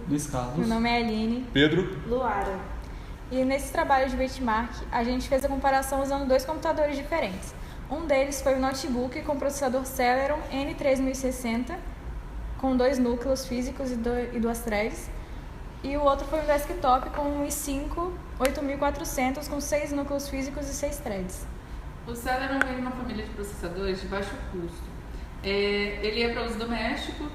Luiz Carlos. Meu nome é Aline. Pedro. Luara. E nesse trabalho de benchmark, a gente fez a comparação usando 2 computadores diferentes. Um deles foi o notebook com processador Celeron N3060, com 2 núcleos físicos e 2 threads. E o outro foi um desktop com um i5 8400 com 6 núcleos físicos e 6 threads. O Celeron é uma família de processadores de baixo custo. Ele é para uso doméstico,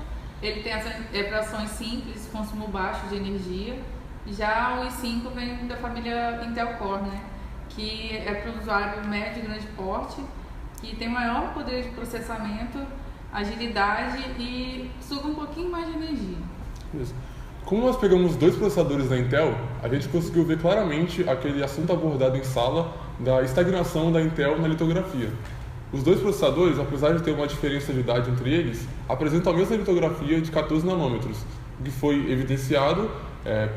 ele tem as operações simples, consumo baixo de energia. Já o i5 vem da família Intel Core, né? Que é para o usuário médio e grande porte, que tem maior poder de processamento, agilidade e suga um pouquinho mais de energia. Isso. Como nós pegamos 2 processadores da Intel, a gente conseguiu ver claramente aquele assunto abordado em sala da estagnação da Intel na litografia. Os 2 processadores, apesar de ter uma diferença de idade entre eles, apresentam a mesma litografia de 14 nanômetros, que foi evidenciado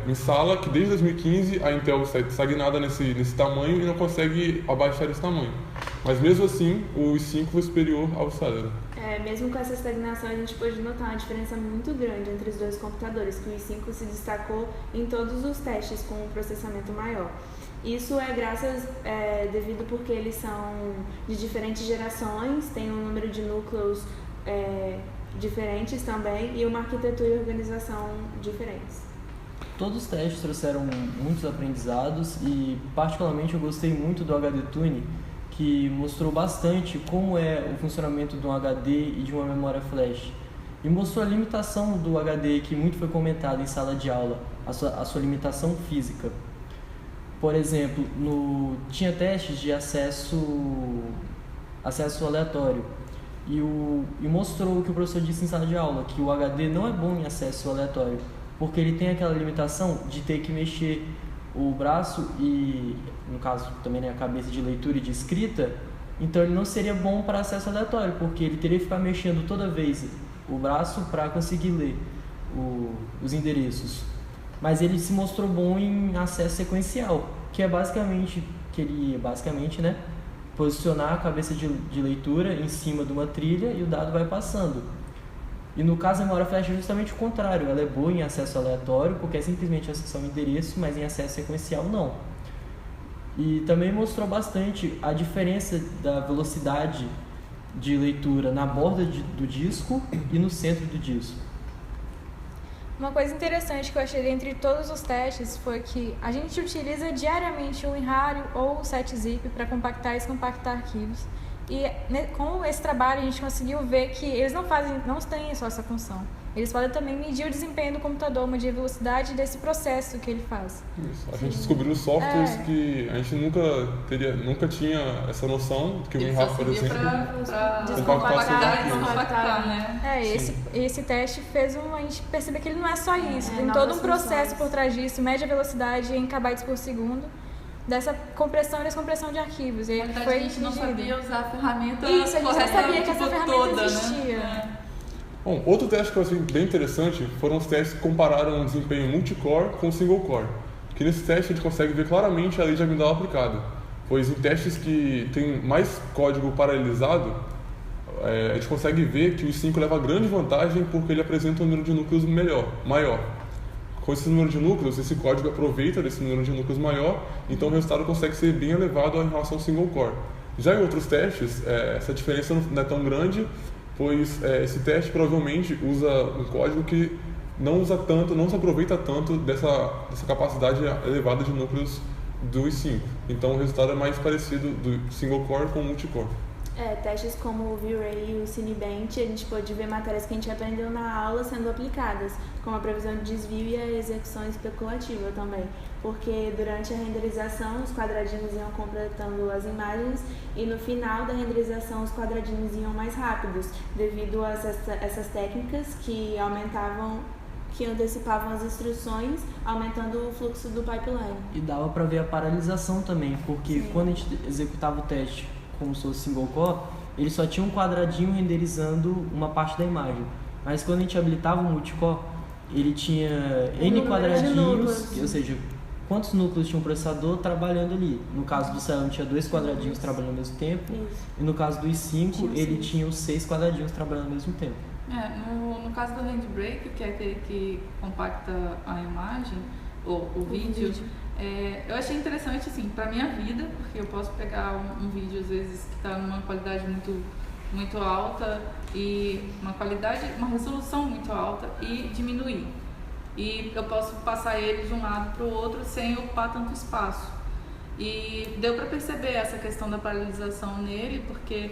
em sala que desde 2015 a Intel está estagnada nesse tamanho e não consegue abaixar esse tamanho. Mas mesmo assim, o i5 foi superior ao Celeron. Mesmo com essa estagnação, a gente pôde notar uma diferença muito grande entre os 2 computadores, que o i5 se destacou em todos os testes com um processamento maior. Isso é devido porque eles são de diferentes gerações, têm um número de núcleos diferentes também e uma arquitetura e organização diferentes. Todos os testes trouxeram muitos aprendizados e particularmente eu gostei muito do HD Tune, que mostrou bastante como é o funcionamento de um HD e de uma memória flash. E mostrou a limitação do HD, que muito foi comentado em sala de aula, a sua limitação física. Por exemplo, tinha testes de acesso aleatório. E mostrou o que o professor disse em sala de aula, que o HD não é bom em acesso aleatório, porque ele tem aquela limitação de ter que mexer o braço e, no caso, também a cabeça de leitura e de escrita, então ele não seria bom para acesso aleatório, porque ele teria que ficar mexendo toda vez o braço para conseguir ler os endereços. Mas ele se mostrou bom em acesso sequencial, que é basicamente, né, posicionar a cabeça de leitura em cima de uma trilha e o dado vai passando. E no caso a memória flash é justamente o contrário, ela é boa em acesso aleatório, porque é simplesmente acessar um endereço, mas em acesso sequencial não. E também mostrou bastante a diferença da velocidade de leitura na borda do disco e no centro do disco. Uma coisa interessante que eu achei dentre todos os testes foi que a gente utiliza diariamente o WinRAR ou o SetZip para compactar e descompactar arquivos. E com esse trabalho a gente conseguiu ver que eles não têm só essa função. Eles podem também medir o desempenho do computador, medir a velocidade desse processo que ele faz. Isso. A gente descobriu softwares que a gente nunca tinha essa noção, que o WinRAR, por exemplo, descompactar, né? Esse teste fez a gente perceber que ele não é só isso, tem todo um processo por trás disso, mede a velocidade em kbytes por segundo, dessa compressão e descompressão de arquivos. E a gente não sabia usar a ferramenta. Isso, a gente não sabia que essa ferramenta toda, existia. Né? Bom, outro teste que eu achei bem interessante foram os testes que compararam o desempenho multicore com single core. Que nesse teste a gente consegue ver claramente a lei de Amdahl aplicada, pois em testes que tem mais código paralelizado, a gente consegue ver que o i5 leva grande vantagem porque ele apresenta um número de núcleos maior. Com esse número de núcleos, esse código aproveita desse número de núcleos maior, então o resultado consegue ser bem elevado em relação ao single core. Já em outros testes, essa diferença não é tão grande, pois esse teste provavelmente usa um código que não se aproveita tanto dessa capacidade elevada de núcleos do i5. Então o resultado é mais parecido do single core com o multicore. Testes como o V-Ray e o Cinebench, a gente pôde ver matérias que a gente aprendeu na aula sendo aplicadas, como a previsão de desvio e a execução especulativa também, porque durante a renderização os quadradinhos iam completando as imagens e no final da renderização os quadradinhos iam mais rápidos, devido a essas técnicas que antecipavam as instruções, aumentando o fluxo do pipeline. E dava para ver a paralisação também, porque quando a gente executava o teste como se fosse single core, ele só tinha um quadradinho renderizando uma parte da imagem. Mas quando a gente habilitava o multicore, ele tinha N quadradinhos, ou seja, quantos núcleos tinha um processador trabalhando ali. No caso do Celeron tinha 2 quadradinhos trabalhando ao mesmo tempo, e no caso do i5 ele tinha os 6 quadradinhos trabalhando ao mesmo tempo. No caso do Handbrake, que é aquele que compacta a imagem, ou o vídeo, eu achei interessante, assim, pra minha vida, porque eu posso pegar um vídeo, às vezes, que tá numa qualidade muito alta e uma resolução muito alta e diminuir. E eu posso passar ele de um lado para o outro sem ocupar tanto espaço. E deu para perceber essa questão da paralisação nele, porque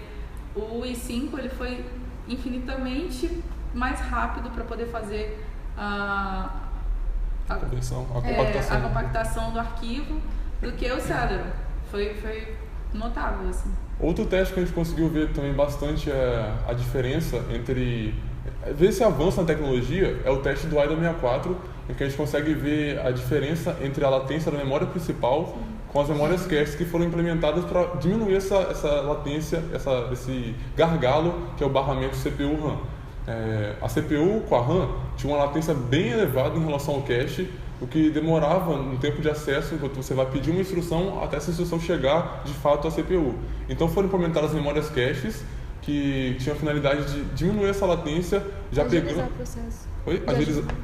o i5 ele foi infinitamente mais rápido para poder fazer a compactação do arquivo do que o Celeron. Foi notável, assim. Outro teste que a gente conseguiu ver também bastante a diferença entre ver esse avanço na tecnologia é o teste do IDA 64, em que a gente consegue ver a diferença entre a latência da memória principal com as memórias cache que foram implementadas para diminuir essa latência, esse gargalo que é o barramento CPU-RAM. A CPU com a RAM tinha uma latência bem elevada em relação ao cache, o que demorava um tempo de acesso enquanto você vai pedir uma instrução até essa instrução chegar de fato à CPU. Então foram implementadas memórias caches que tinham a finalidade de diminuir essa latência, Agilizar o processo.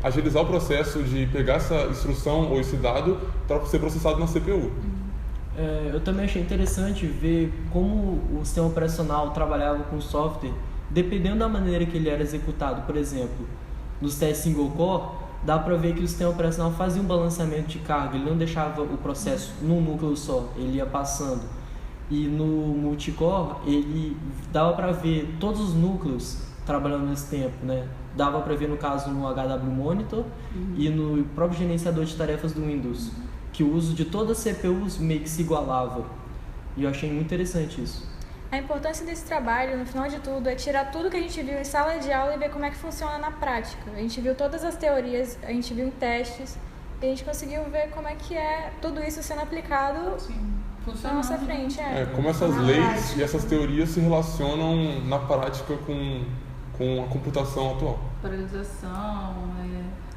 Agilizar o processo de pegar essa instrução ou esse dado para ser processado na CPU. Eu também achei interessante ver como o sistema operacional trabalhava com o software, dependendo da maneira que ele era executado. Por exemplo, nos testes single core, dá para ver que o sistema operacional fazia um balanceamento de carga, ele não deixava o processo num núcleo só, ele ia passando. E no multicore, ele dava para ver todos os núcleos trabalhando nesse tempo, né? Dava para ver, no caso, no HW Monitor e no próprio gerenciador de tarefas do Windows, que o uso de todas as CPUs meio que se igualava. E eu achei muito interessante isso. A importância desse trabalho, no final de tudo, é tirar tudo que a gente viu em sala de aula e ver como é que funciona na prática. A gente viu todas as teorias, a gente viu em testes, e a gente conseguiu ver como é que é tudo isso sendo aplicado na nossa frente. Como essas leis e essas teorias se relacionam na prática com a computação atual. Paralisação,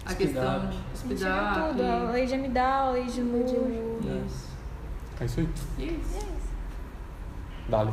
a questão de speed up. Tudo, a lei de Amdahl, a lei de Moore. Isso. É isso aí. Isso. Dale.